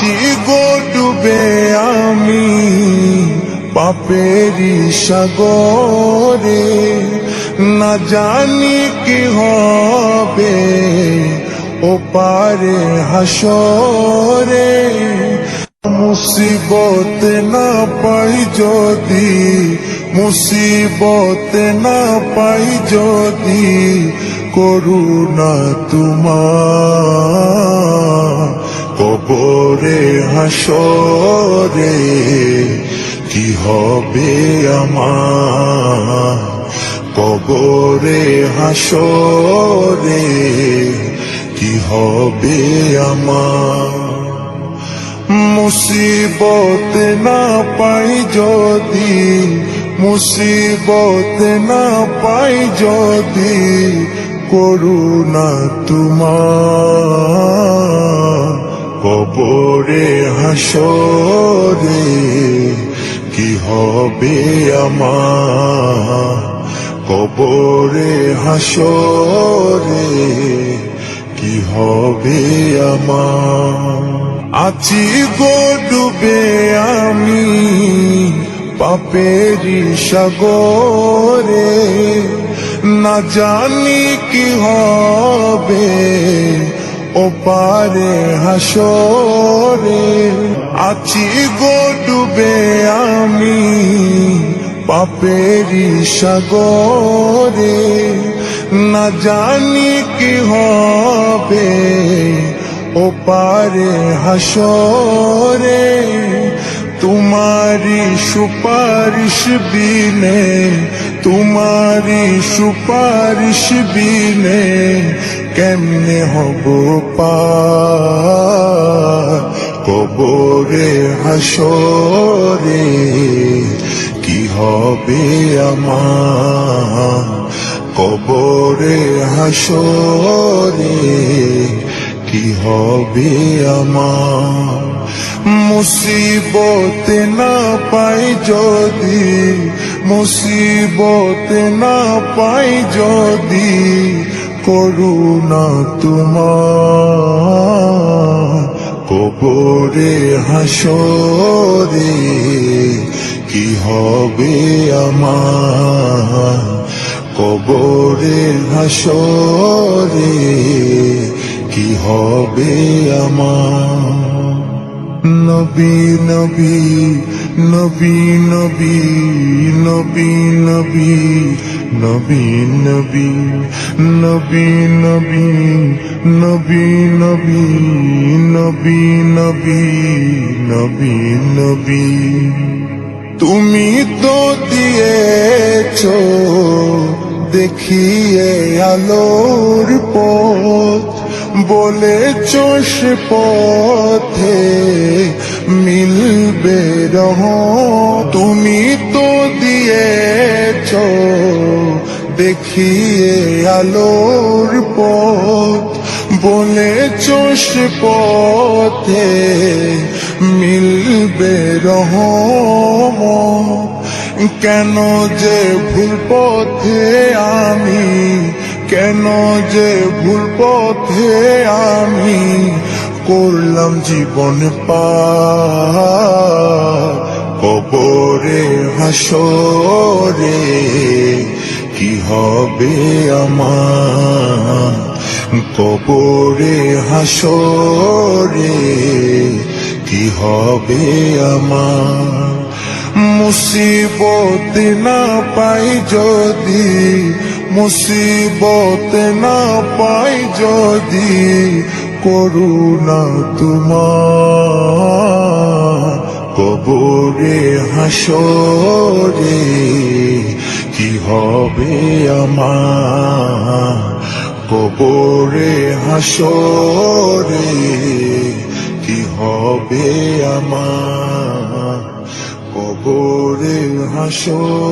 আছি গো ডুবে আমি পাপেরি সাগরে, না জানি কি হবে ও পারে হাসরে। মুসিবত না পাই যদি, মুসিবত না পাই যদি, করুণা তোমার কবরে হাসরে কি হবে আমার, কবরে হাসরে কি হবে আমার। মুসিবত না পাই যদি, মুসিবত না পাই যদি, করুণা তোমার কবরে হাসরে কি হবে আমার, কবরে হাসরে কি হবে আমার। আছি গো ডুবে আমি পাপেরি সাগরে, না জানি কি হবে ও পারে হাসরে। আছি গো ডুবে আমি পাপেরি সাগরে, না জানি কি হবে ও পারে হাসরে। তোমারি সুপারিশ বিনে, তোমারি সুপারিশ বিনে কেমনে হব পার কবরে হাসরে কি হবে আমার, কবরে হাসরে কি হবে আমার। মুসিবত না পাই যদি, মুসিবত না পাই যদি, করুণা তোমার কবরে হাসরে কি হবে আমার, কবরে হাসরে কি হবে আমার। নবী নবী নবী নবী নবী নবী নবী নবী নবী নবী নবী নবী নবী নবী নবী নবী। তুমি তো দিয়েছো দেখিয়ে আলোর পথ, বলেছো সে পথে মিলবে রহমত। তুমি তো দিয়েছো দেখিয়ে আলোর পথ, বলেছো সে পথে মিলবে রহমত। কেন যে ভুল পথে আমি, কেন যে ভুল পথে আমি করলাম জীবন পার কবরে হাসরে কি হবে আমার, কবরে হাসরে কি হবে আমার। মুসিবত না পাই যদি, মুসিবত না পাই যদি, করুণা তোমার কবরে হাসরে কি হবে আমার, কবরে হাসরে কি হবে আমার, কবরে হাসরে।